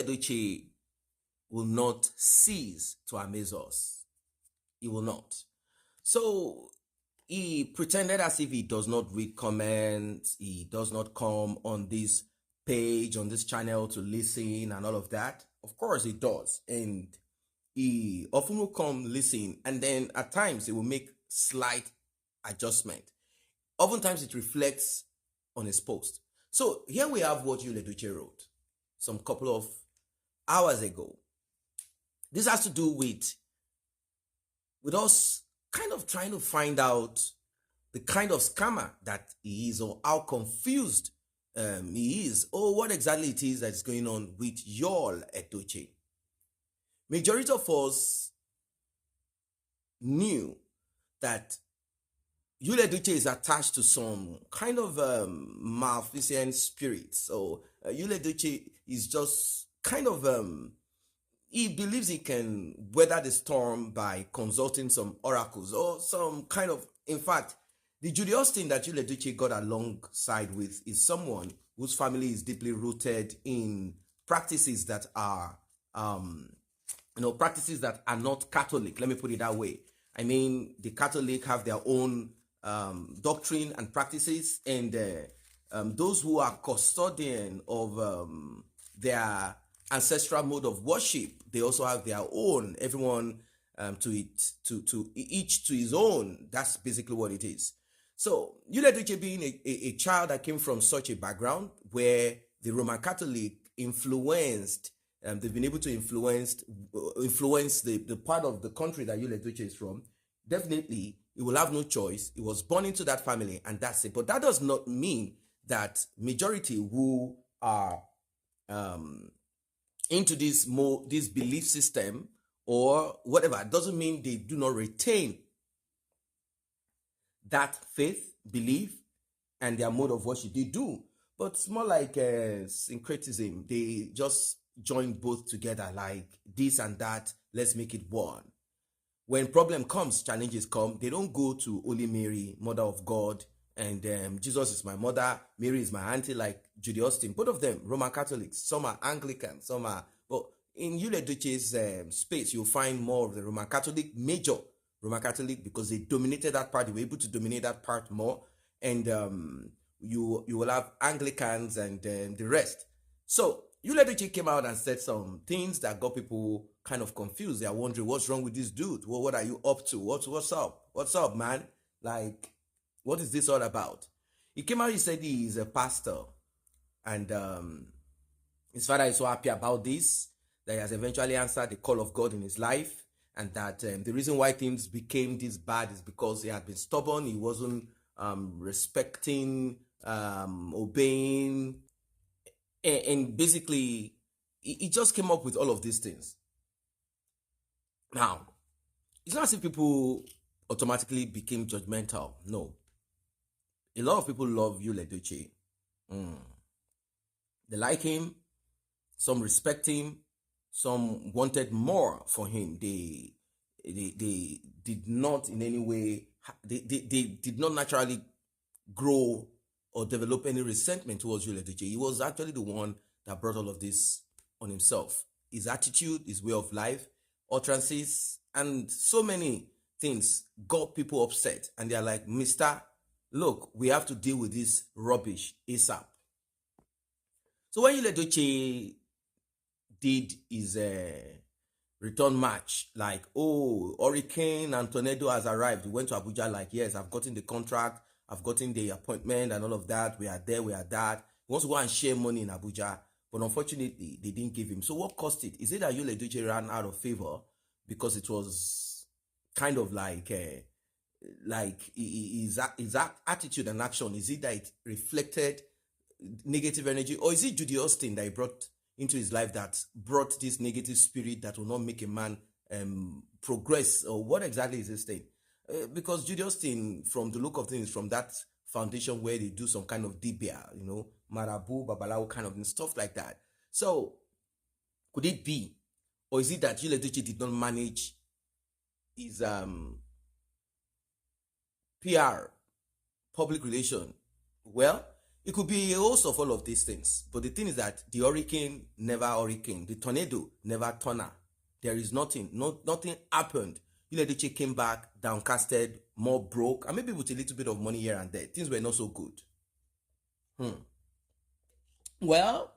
Edochie will not cease to amaze us. He will not. So he pretended as if he does not read comments, he does not come on this page, on this channel to listen and all of that. Of course he does. And he often will come listen, and then at times he will make slight adjustment. Oftentimes it reflects on his post. So here we have what Edochie wrote some couple of hours ago. This has to do with us kind of trying to find out the kind of scammer that he is, or how confused he is, or what exactly it is that's going on with y'all Edochie. Majority of us knew that Edochie is attached to some kind of maleficent spirit. So Edochie is just kind of he believes he can weather the storm by consulting some oracles or some kind of, in fact, the Judy that Edochie got alongside with is someone whose family is deeply rooted in practices that are practices that are not Catholic. Let me put it that way. I mean, the Catholic have their own doctrine and practices, and those who are custodian of their ancestral mode of worship, they also have their own. Everyone to each to his own. That's basically what it is. So Edochie being a child that came from such a background where the Roman Catholic influenced, they've been able to influence the part of the country that Edochie is from. Definitely, he will have no choice. He was born into that family, and that's it. But that does not mean that majority who are into this belief system or whatever, doesn't mean they do not retain that faith, belief, and their mode of worship. They do, but it's more like syncretism. They just join both together, like this and that. Let's make it one. When problem comes, challenges come, they don't go to Holy Mary, Mother of God, and Jesus is my mother, Mary is my auntie, like Judy Austin. Both of them Roman Catholics. Some are Anglican, some are. But in Edochie's space, you'll find more of the Roman Catholic, major Roman Catholic, because they dominated that part. They were able to dominate that part more, and you will have Anglicans and the rest. So Edochie came out and said some things that got people kind of confused. They are wondering, what's wrong with this dude? Well, what are you up to? What's up? What's up, man? Like, what is this all about? He came out, he said he is a pastor, and his father is so happy about this, that he has eventually answered the call of God in his life, and that the reason why things became this bad is because he had been stubborn. He wasn't respecting, obeying, and basically he just came up with all of these things. Now, it's not as if people automatically became judgmental. No. A lot of people love Edochie. They like him. Some respect him. Some wanted more for him. They did not in any way, they did not naturally grow or develop any resentment towards Edochie. He was actually the one that brought all of this on himself. His attitude, his way of life, utterances, and so many things got people upset. And they're like, Mister, look, we have to deal with this rubbish ASAP. So when Edochie did his return match, like, oh, hurricane and tornado has arrived, he went to Abuja like, yes, I've gotten the contract, I've gotten the appointment and all of that, we are there, we are that. He wants to go and share money in Abuja, but unfortunately they didn't give him. So what caused it? Is it that Edochie ran out of favor because it was kind of like his attitude and action? Is it that it reflected negative energy, or is it Judy Austin that he brought into his life that brought this negative spirit that will not make a man progress? Or what exactly is this thing? Because Judy Austin, from the look of things, from that foundation where they do some kind of dibia, marabu, babalawo kind of stuff like that. So could it be, or is it that Edochie did not manage his PR, public relation? Well, It could be a host of all of these things. But the thing is that the hurricane never hurricane. The tornado never tornado. There is nothing. Nothing happened. Edochie came back downcasted, more broke, and maybe with a little bit of money here and there. Things were not so good. Well,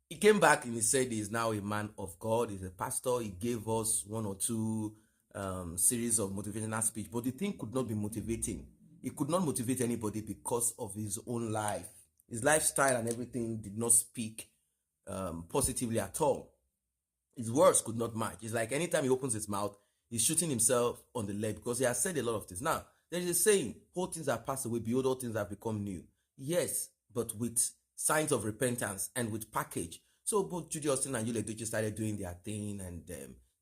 he came back and he said he's now a man of God. He's a pastor. He gave us one or two series of motivational speech, but the thing could not be motivating. He could not motivate anybody because of his own life. His lifestyle and everything did not speak positively at all. His words could not match. It's like anytime he opens his mouth, he's shooting himself on the leg because he has said a lot of things. Now, there is a saying, all things are passed away, behold, all things have become new. Yes, but with signs of repentance and with package. So both Judy Austin and Edochie started doing their thing, and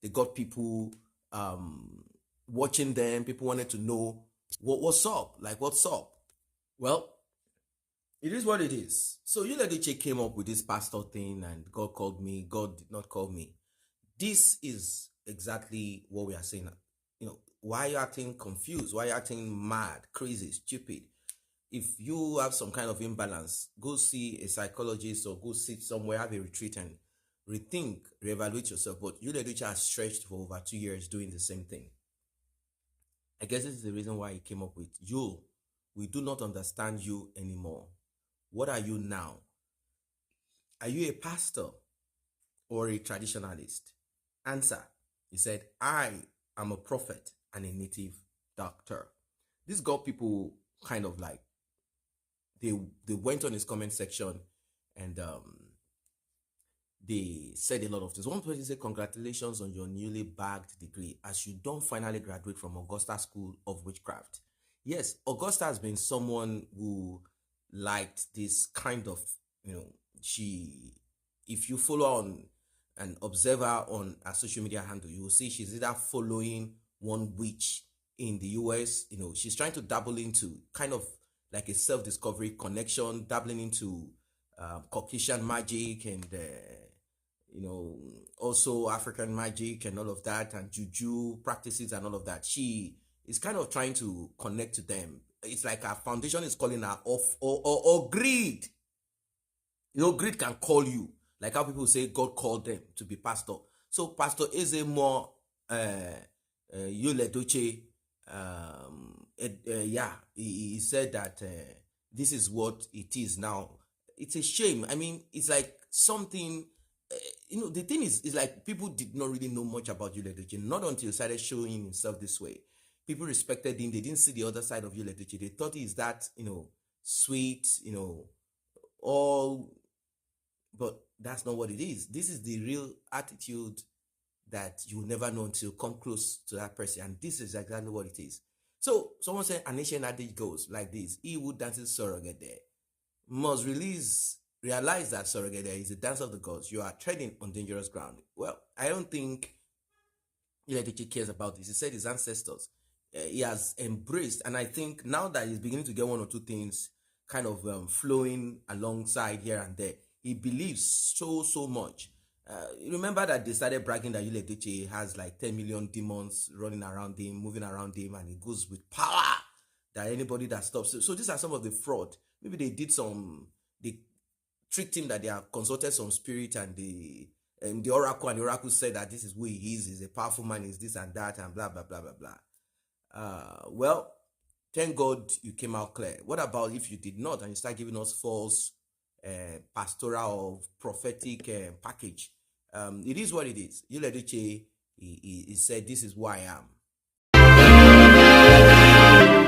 they got people watching them. People wanted to know what's up, like what's up. Well, it is what it is. So Edochie came up with this pastor thing, and God called me. God did not call me. This is exactly what we are saying. Why are you acting confused? Why are you acting mad, crazy, stupid? If you have some kind of imbalance, go see a psychologist or go sit somewhere, have a retreat, and rethink, reevaluate yourself. But Edochie has stretched for over 2 years doing the same thing. I guess this is the reason why he came up with you. We do not understand you anymore. What are you now? Are you a pastor or a traditionalist? Answer. He said, I am a prophet and a native doctor. This got people kind of like, they went on his comment section and they said a lot of things. One person said, congratulations on your newly bagged degree as you don't finally graduate from Augusta School of Witchcraft. Yes, Augusta has been someone who liked this kind of, if you follow on and observe her on a social media handle, you will see she's either following one witch in the US, she's trying to dabble into kind of like a self-discovery connection, dabbling into Caucasian magic and, also African magic and all of that, and juju practices and all of that. She is kind of trying to connect to them. It's like her foundation is calling her off, or greed. Greed can call you. Like how people say God called them to be pastor. So Pastor Eze more Edochie, he said that this is what it is now. It's a shame. I mean, it's like something, the thing is like people did not really know much about Edochie, not until he started showing himself this way. People respected him. They didn't see the other side of Edochie. They thought he's that, sweet, all, but that's not what it is. This is the real attitude that you will never know until you come close to that person. And this is exactly what it is. So someone said an ancient adage goes like this: he who dances surrogate must realize that surrogate is a dance of the gods. You are treading on dangerous ground. Well, I don't think Edochie cares about this. He said his ancestors, he has embraced, and I think now that he's beginning to get one or two things kind of flowing alongside here and there, he believes so much. Remember that they started bragging that Edochie has like 10 million demons running around him, moving around him, and he goes with power that anybody that stops. So these are some of the fraud. Maybe they tricked him that they have consulted some spirit and the oracle, and the oracle said that this is who he is, he's a powerful man, he's this and that, and blah, blah, blah, blah, blah. Well, thank God you came out clear. What about if you did not and you start giving us false pastoral or prophetic package? It is what it is. Edochie, he said, this is who I am.